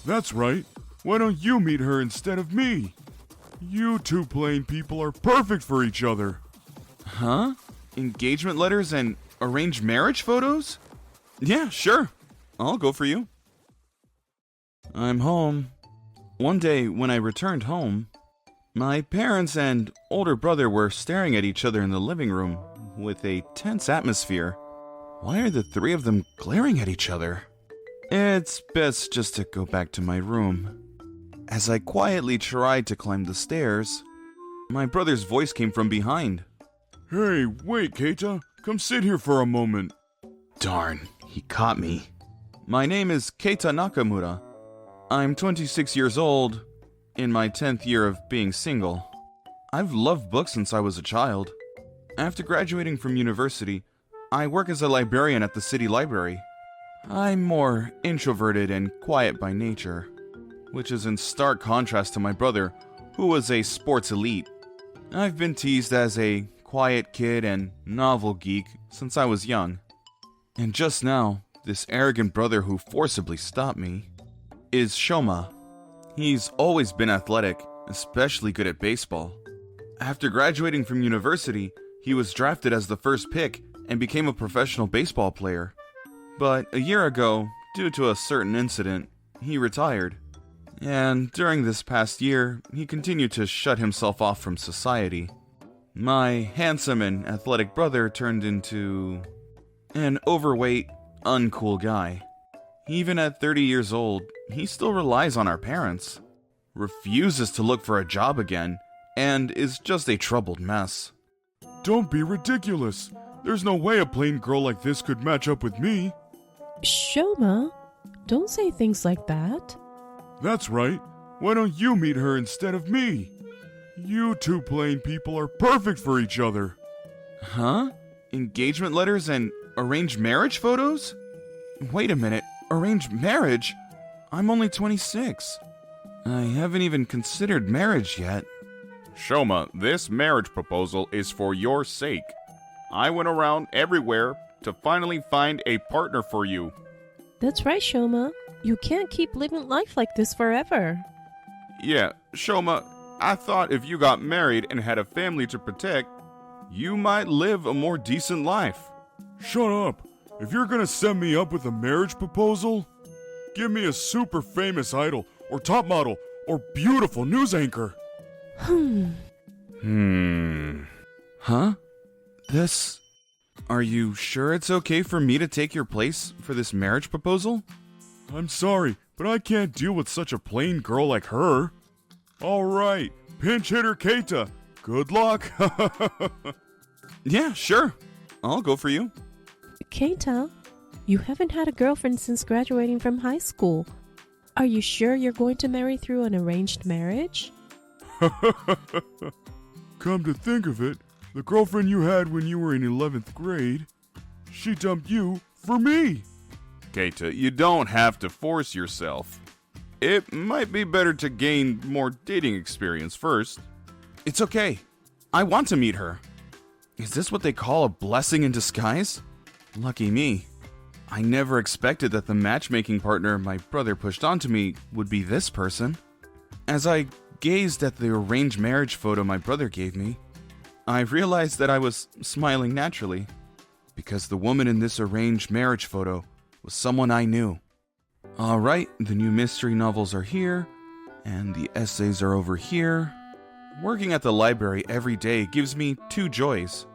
That's right. Why don't you meet her instead of me? You two plain people are perfect for each other. Huh? Engagement letters and arranged marriage photos? Yeah, sure. I'll go for you. I'm home. One day when I returned home, my parents and older brother were staring at each other in the living room with a tense atmosphere. Why are the three of them glaring at each other? It's best just to go back to my room. As I quietly tried to climb the stairs, my brother's voice came from behind. Hey, wait, Keita. Come sit here for a moment. Darn, he caught me. My name is Keita Nakamura. I'm 26 years old, in my 10th year of being single. I've loved books since I was a child. After graduating from university, I work as a librarian at the city library. I'm more introverted and quiet by nature, which is in stark contrast to my brother, who was a sports elite. I've been teased as a quiet kid and novel geek since I was young. And just now, this arrogant brother who forcibly stopped me is Shoma. He's always been athletic, especially good at baseball. After graduating from university, he was drafted as the first pick and became a professional baseball player. But a year ago, due to a certain incident, he retired. And during this past year, he continued to shut himself off from society. My handsome and athletic brother turned into an overweight, uncool guy. Even at 30 years old, he still relies on our parents, refuses to look for a job again, and is just a troubled mess. Don't be ridiculous. There's no way a plain girl like this could match up with me. Shoma, don't say things like that. That's right. Why don't you meet her instead of me? You two plain people are perfect for each other. Huh? Engagement letters and arranged marriage photos? Wait a minute, arranged marriage? I'm only 26. I haven't even considered marriage yet. Shoma, this marriage proposal is for your sake. I went around everywhere to finally find a partner for you. That's right, Shoma. You can't keep living life like this forever. Yeah, Shoma, I thought if you got married and had a family to protect, you might live a more decent life. Shut up. If you're gonna set me up with a marriage proposal, give me a super famous idol, or top model, or beautiful news anchor. Huh? This... Are you sure it's okay for me to take your place for this marriage proposal? I'm sorry, but I can't deal with such a plain girl like her. Alright, pinch hitter Keita. Good luck. Yeah, sure. I'll go for you. Keita, you haven't had a girlfriend since graduating from high school. Are you sure you're going to marry through an arranged marriage? Come to think of it, the girlfriend you had when you were in 11th grade, she dumped you for me. Keita, you don't have to force yourself. It might be better to gain more dating experience first. It's okay. I want to meet her. Is this what they call a blessing in disguise? Lucky me. I never expected that the matchmaking partner my brother pushed onto me would be this person. As I gazed at the arranged marriage photo my brother gave me, I realized that I was smiling naturally, because the woman in this arranged marriage photo was someone I knew. Alright, the new mystery novels are here, and the essays are over here. Working at the library every day gives me two joys.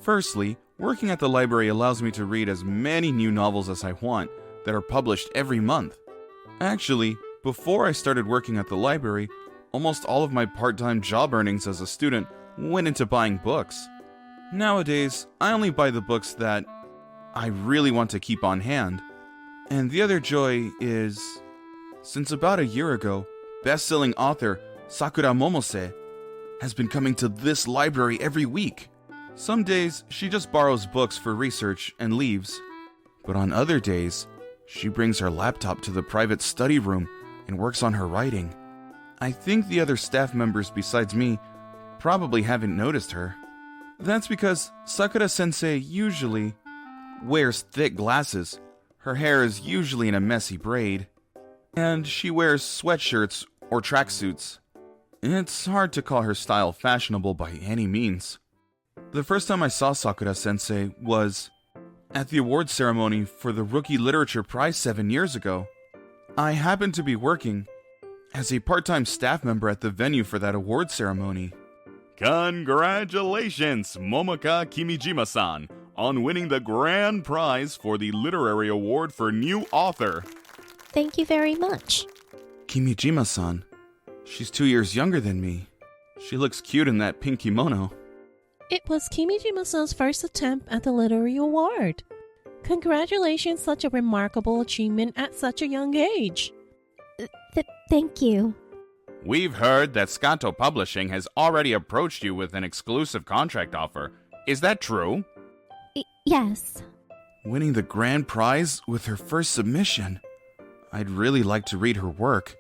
Firstly, working at the library allows me to read as many new novels as I want that are published every month. Actually, before I started working at the library, almost all of my part-time job earnings as a student went into buying books. Nowadays, I only buy the books that I really want to keep on hand. And the other joy is, since about a year ago, best-selling author Sakura Momose has been coming to this library every week. Some days, she just borrows books for research and leaves. But on other days, she brings her laptop to the private study room and works on her writing. I think the other staff members besides me probably haven't noticed her. That's because Sakura-sensei usually wears thick glasses. Her hair is usually in a messy braid. And she wears sweatshirts or tracksuits. It's hard to call her style fashionable by any means. The first time I saw Sakura-sensei was at the awards ceremony for the Rookie Literature Prize 7 years ago. I happened to be working as a part-time staff member at the venue for that award ceremony. Congratulations, Momaka Kimijima-san, on winning the grand prize for the Literary Award for New Author. Thank you very much. Kimijima-san. She's 2 years younger than me. She looks cute in that pink kimono. It was Kimijima-san's first attempt at the literary award. Congratulations, such a remarkable achievement at such a young age. Thank you. We've heard that Skanto Publishing has already approached you with an exclusive contract offer. Is that true? Yes. Winning the grand prize with her first submission. I'd really like to read her work.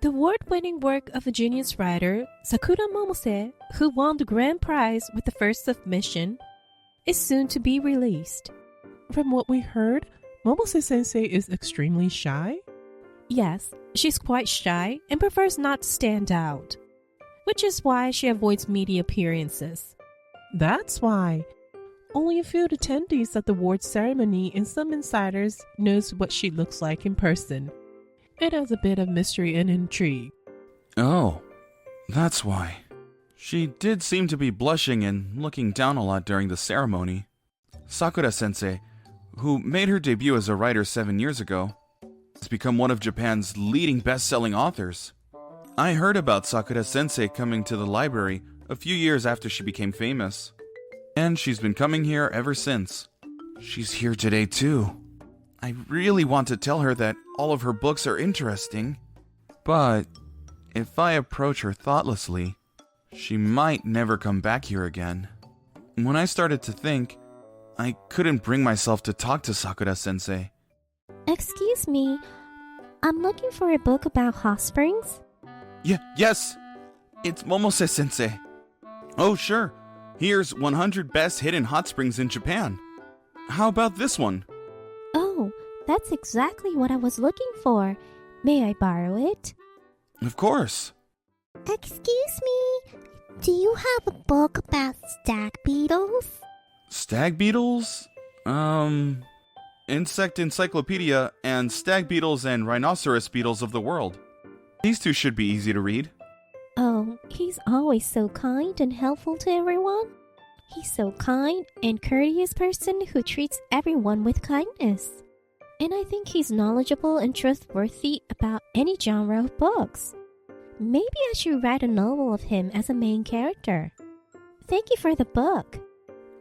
The award-winning work of a genius writer, Sakura Momose, who won the grand prize with the first submission, is soon to be released. From what we heard, Momose-sensei is extremely shy. Yes, she's quite shy and prefers not to stand out, which is why she avoids media appearances. That's why. Only a few attendees at the award ceremony and some insiders knows what she looks like in person. It has a bit of mystery and intrigue. Oh, that's why. She did seem to be blushing and looking down a lot during the ceremony. Sakura-sensei, who made her debut as a writer 7 years ago, has become one of Japan's leading best-selling authors. I heard about Sakura-sensei coming to the library a few years after she became famous, and she's been coming here ever since. She's here today too. I really want to tell her that all of her books are interesting, but if I approach her thoughtlessly, she might never come back here again. When I started to think, I couldn't bring myself to talk to Sakura-sensei. Excuse me. I'm looking for a book about hot springs. Yes! It's Momose-sensei. Oh, sure. Here's 100 Best Hidden Hot Springs in Japan. How about this one? Oh, that's exactly what I was looking for. May I borrow it? Of course. Excuse me. Do you have a book about stag beetles? Stag beetles? Insect Encyclopedia and Stag Beetles and Rhinoceros Beetles of the World. These two should be easy to read. Oh, he's always so kind and helpful to everyone. He's so kind and courteous person who treats everyone with kindness. And I think he's knowledgeable and trustworthy about any genre of books. Maybe I should write a novel of him as a main character. Thank you for the book.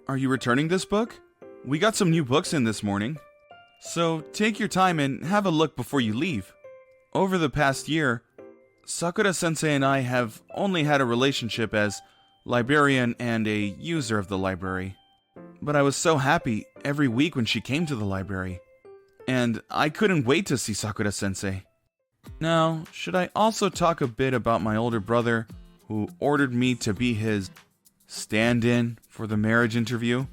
Are you returning this book? We got some new books in this morning. So take your time and have a look before you leave. Over the past year, Sakura-sensei and I have only had a relationship as librarian and a user of the library. But I was so happy every week when she came to the library. And I couldn't wait to see Sakura-sensei. Now, should I also talk a bit about my older brother, who ordered me to be his stand-in for the marriage interview?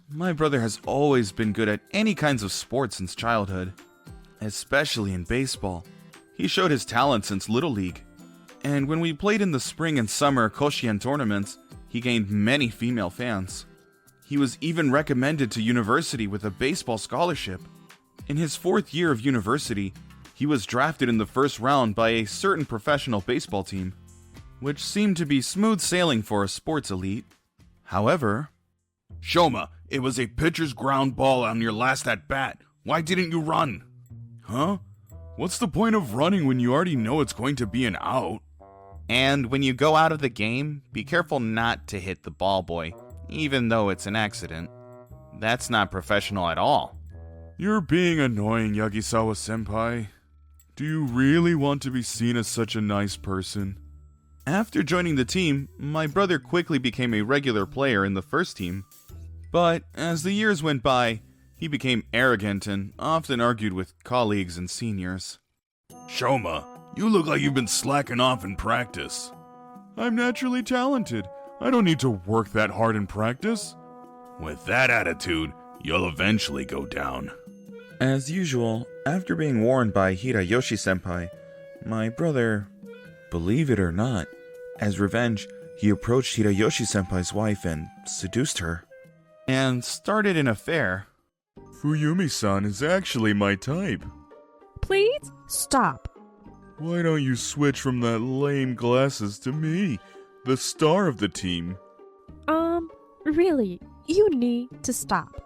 My brother has always been good at any kinds of sports since childhood, especially in baseball. He showed his talent since Little League, and when we played in the spring and summer Koshien tournaments, he gained many female fans. He was even recommended to university with a baseball scholarship. In his 4th year of university, he was drafted in the first round by a certain professional baseball team, which seemed to be smooth sailing for a sports elite. However, Shoma, it was a pitcher's ground ball on your last at-bat. Why didn't you run? Huh? What's the point of running when you already know it's going to be an out? And when you go out of the game, be careful not to hit the ball boy, even though it's an accident. That's not professional at all. You're being annoying, Yagisawa-senpai. Do you really want to be seen as such a nice person? after joining the team, my brother quickly became a regular player in the first team. But as the years went by, he became arrogant and often argued with colleagues and seniors. Shoma, you look like you've been slacking off in practice. I'm naturally talented. I don't need to work that hard in practice. With that attitude, you'll eventually go down. As usual, After being warned by Hirayoshi-senpai, my brother, believe it or not, as revenge, he approached Hirayoshi-senpai's wife and seduced her. And started an affair. Fuyumi-san is actually my type. Please stop. Why don't you switch from that lame glasses to me, the star of the team? Really, you need to stop.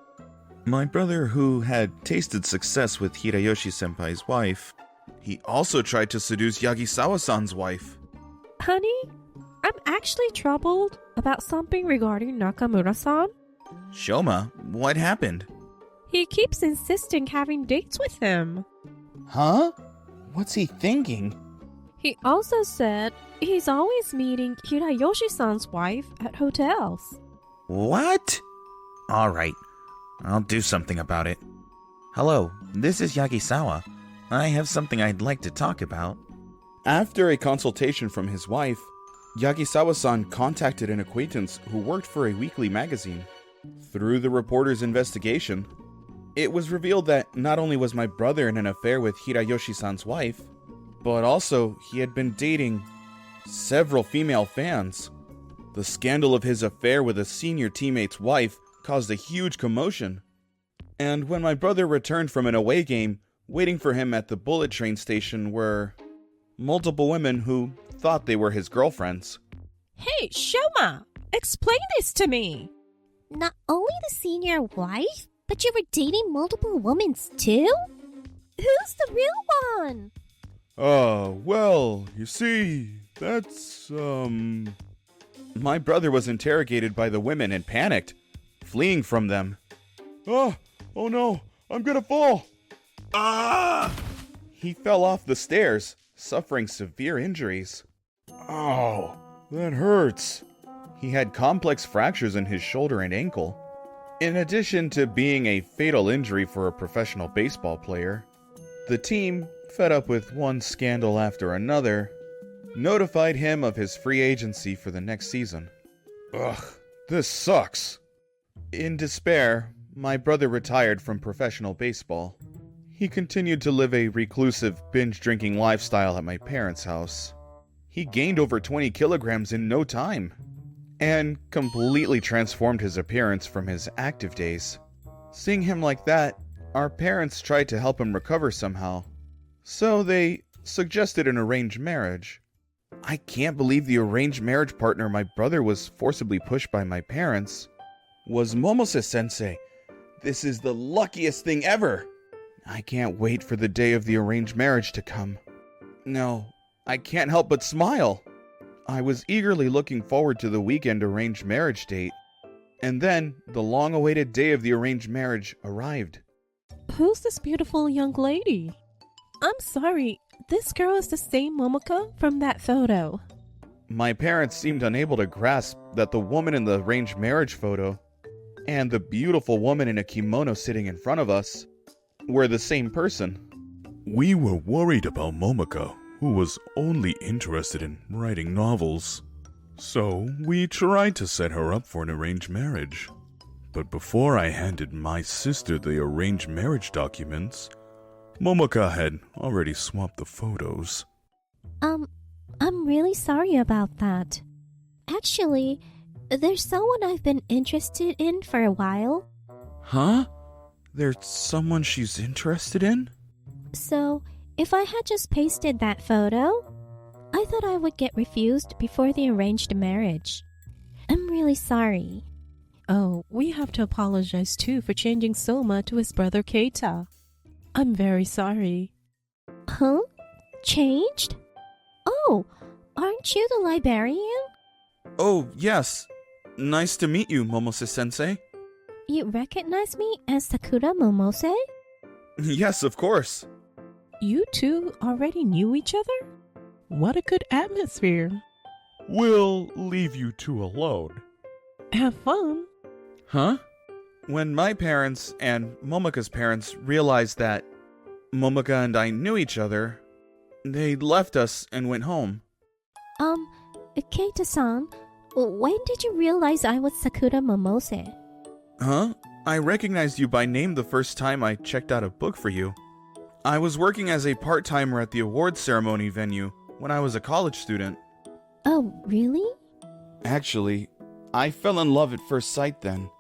My brother, who had tasted success with Hirayoshi-senpai's wife, he also tried to seduce Yagisawa-san's wife. Honey, I'm actually troubled about something regarding Nakamura-san. Shoma, what happened? He keeps insisting having dates with him. Huh? What's he thinking? He also said he's always meeting Hirayoshi-san's wife at hotels. What? Alright, I'll do something about it. Hello, this is Yagisawa. I have something I'd like to talk about. After a consultation from his wife, Yagisawa-san contacted an acquaintance who worked for a weekly magazine. Through the reporter's investigation, it was revealed that not only was my brother in an affair with Hirayoshi-san's wife, but also he had been dating several female fans. The scandal of his affair with a senior teammate's wife caused a huge commotion. And when my brother returned from an away game, waiting for him at the bullet train station were multiple women who thought they were his girlfriends. Hey, Shoma, explain this to me. Not only the senior wife, but you were dating multiple women too? Who's the real one? Well, you see, that's, My brother was interrogated by the women and panicked, fleeing from them. Oh no, I'm gonna fall! He fell off the stairs, suffering severe injuries. Ow, that hurts. He had complex fractures in his shoulder and ankle. In addition to being a fatal injury for a professional baseball player, the team, fed up with one scandal after another, notified him of his free agency for the next season. Ugh, this sucks. In despair, my brother retired from professional baseball. He continued to live a reclusive, binge-drinking lifestyle at my parents' house. He gained over 20 kilograms in no time, and completely transformed his appearance from his active days. Seeing him like that, our parents tried to help him recover somehow, so they suggested an arranged marriage. I can't believe the arranged marriage partner my brother was forcibly pushed by my parents was Momose-sensei. This is the luckiest thing ever! I can't wait for the day of the arranged marriage to come. No, I can't help but smile. I was eagerly looking forward to the weekend arranged marriage date. And then, the long-awaited day of the arranged marriage arrived. Who's this beautiful young lady? I'm sorry, this girl is the same Momoka from that photo. My parents seemed unable to grasp that the woman in the arranged marriage photo and the beautiful woman in a kimono sitting in front of us were the same person. We were worried about Momoko, who was only interested in writing novels. So we tried to set her up for an arranged marriage. But before I handed my sister the arranged marriage documents, Momoka had already swapped the photos. I'm really sorry about that. Actually, there's someone I've been interested in for a while. Huh? There's someone she's interested in? So, if I had just pasted that photo, I thought I would get refused before the arranged marriage. I'm really sorry. Oh, we have to apologize too for changing Soma to his brother Keita. I'm very sorry. Huh? Changed? Oh, aren't you the librarian? Oh, yes. Nice to meet you, Momose-sensei. You recognize me as Sakura Momose? Yes, of course. You two already knew each other? What a good atmosphere. We'll leave you two alone. Have fun. Huh? When my parents and Momoka's parents realized that Momoka and I knew each other, they left us and went home. Keita-san, when did you realize I was Sakura Momose? Huh? I recognized you by name the first time I checked out a book for you. I was working as a part-timer at the awards ceremony venue when I was a college student. Oh, really? Actually, I fell in love at first sight then,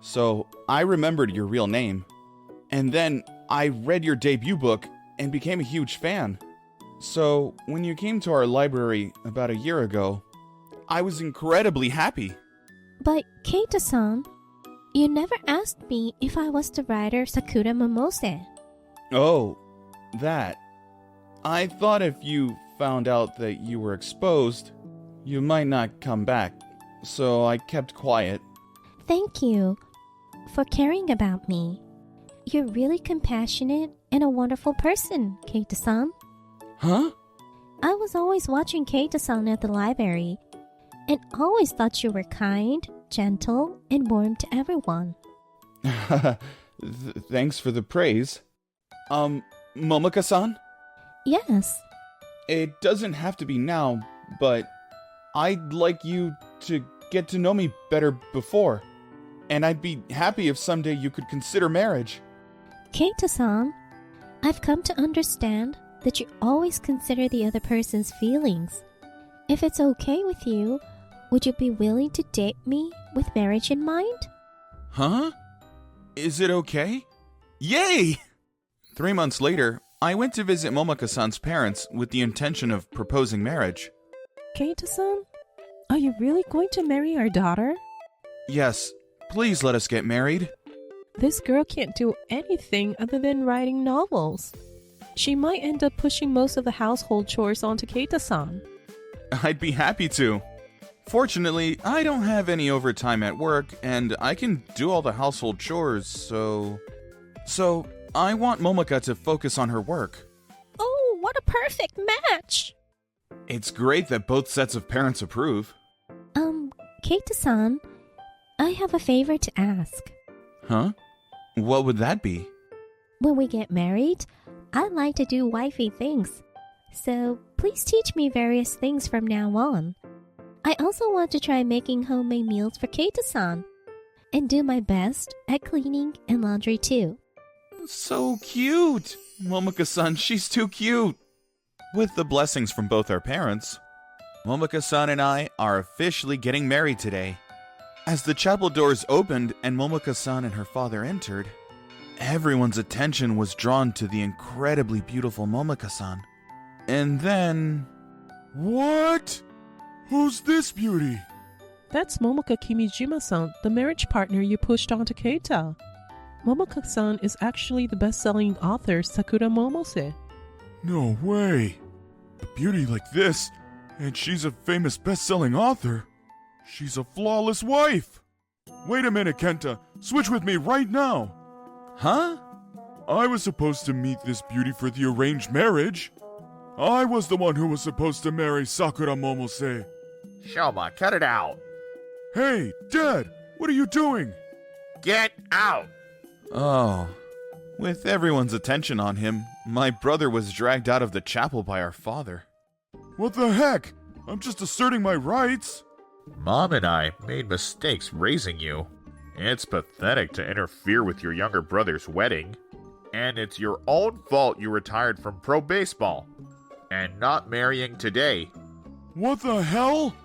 so I remembered your real name. And then I read your debut book and became a huge fan. So when you came to our library about a year ago, I was incredibly happy. But Keita-san, you never asked me if I was the writer Sakura Momose. Oh, that. I thought if you found out that you were exposed, you might not come back, so I kept quiet. Thank you for caring about me. You're really compassionate and a wonderful person, Keita-san. Huh? I was always watching Keita-san at the library and always thought you were kind, gentle, and warm to everyone. Thanks for the praise. Momoko-san? Yes. It doesn't have to be now, but I'd like you to get to know me better before. And I'd be happy if someday you could consider marriage. Keita-san, I've come to understand that you always consider the other person's feelings. If it's okay with you, would you be willing to date me with marriage in mind? Huh? Is it okay? Yay! 3 months later, I went to visit Momoko-san's parents with the intention of proposing marriage. Keita-san, are you really going to marry our daughter? Yes, please let us get married. This girl can't do anything other than writing novels. She might end up pushing most of the household chores onto Keita-san. I'd be happy to. Fortunately, I don't have any overtime at work, and I can do all the household chores, so I want Momoko to focus on her work. Oh, what a perfect match! It's great that both sets of parents approve. Keita-san, I have a favor to ask. Huh? What would that be? When we get married, I'd like to do wifey things. So please teach me various things from now on. I also want to try making homemade meals for Keita-san and do my best at cleaning and laundry too. So cute! Momoko-san, she's too cute! With the blessings from both our parents, Momoko-san and I are officially getting married today. As the chapel doors opened and Momoko-san and her father entered, everyone's attention was drawn to the incredibly beautiful Momoko-san. And then... What? Who's this beauty? That's Momoka Kimijima-san, the marriage partner you pushed onto Keita. Momoka-san is actually the best-selling author Sakura Momose. No way. A beauty like this, and she's a famous best-selling author. She's a flawless wife. Wait a minute, Kenta. Switch with me right now. Huh? I was supposed to meet this beauty for the arranged marriage. I was the one who was supposed to marry Sakura Momose. Shoma, cut it out. Hey, Dad, what are you doing? Get out! Oh. With everyone's attention on him, my brother was dragged out of the chapel by our father. What the heck? I'm just asserting my rights. Mom and I made mistakes raising you. It's pathetic to interfere with your younger brother's wedding. And it's your own fault you retired from pro baseball. And not marrying today. What the hell?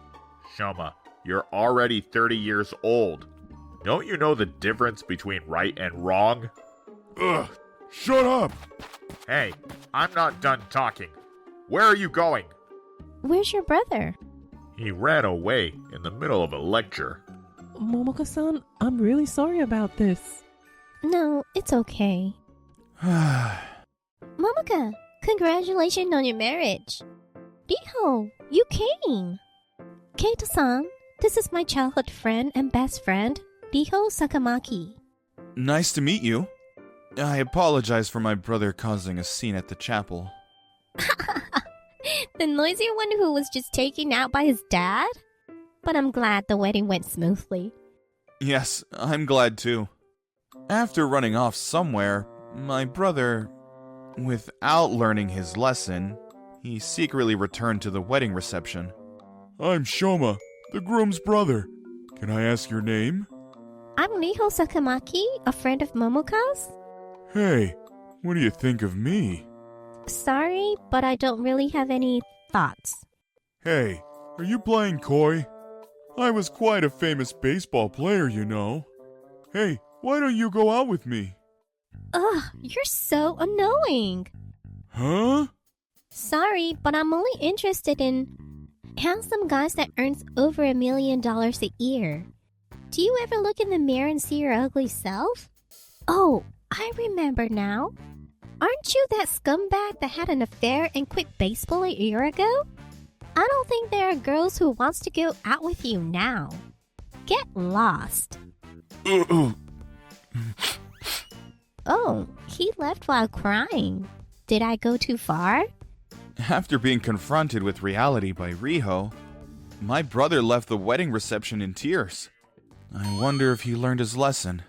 Shoma, you're already 30 years old. Don't you know the difference between right and wrong? Ugh, shut up. Hey, I'm not done talking. Where are you going? Where's your brother? He ran away in the middle of a lecture. Momoka-san, I'm really sorry about this. No, it's okay. Momoka, congratulations on your marriage. Riho, you came. Keita-san, this is my childhood friend and best friend, Riho Sakamaki. Nice to meet you. I apologize for my brother causing a scene at the chapel. The noisy one who was just taken out by his dad? But I'm glad the wedding went smoothly. Yes, I'm glad too. After running off somewhere, my brother, without learning his lesson, he secretly returned to the wedding reception. I'm Shoma, the groom's brother. Can I ask your name? I'm Riho Sakamaki, a friend of Momoka's. Hey, What do you think of me? Sorry, but I don't really have any thoughts. Hey, are you playing coy? I was quite a famous baseball player, you know. Hey, why don't you go out with me? Ugh, you're so annoying. Huh? Sorry, but I'm only interested in handsome guys that earns over $1 million a year. Do you ever look in the mirror and see your ugly self? Oh, I remember now. Aren't you that scumbag that had an affair and quit baseball a year ago? I don't think there are girls who wants to go out with you now. Get lost. Oh, he left while crying. Did I go too far? After being confronted with reality by Riho, my brother left the wedding reception in tears. I wonder if he learned his lesson.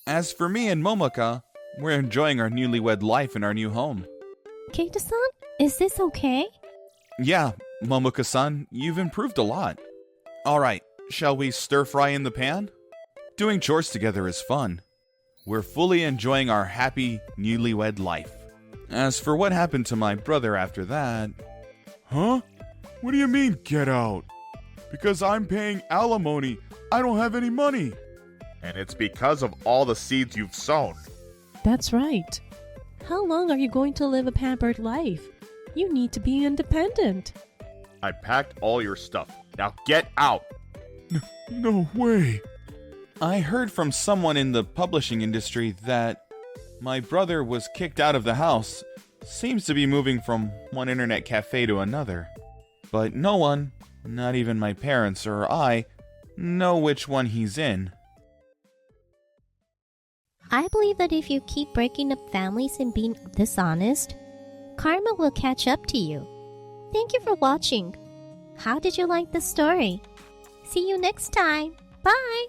As for me and Momoka, we're enjoying our newlywed life in our new home. Keita-san, is this okay? Yeah, Momoka-san, you've improved a lot. Alright, shall we stir-fry in the pan? Doing chores together is fun. We're fully enjoying our happy newlywed life. As for what happened to my brother after that... Huh? What do you mean, get out? Because I'm paying alimony, I don't have any money. And it's because of all the seeds you've sown. That's right. How long are you going to live a pampered life? You need to be independent. I packed all your stuff. Now get out! No way. I heard from someone in the publishing industry that my brother was kicked out of the house. Seems to be moving from one internet cafe to another. But no one, not even my parents or I, know which one he's in. I believe that if you keep breaking up families and being dishonest, karma will catch up to you. Thank you for watching. How did you like the story? See you next time. Bye!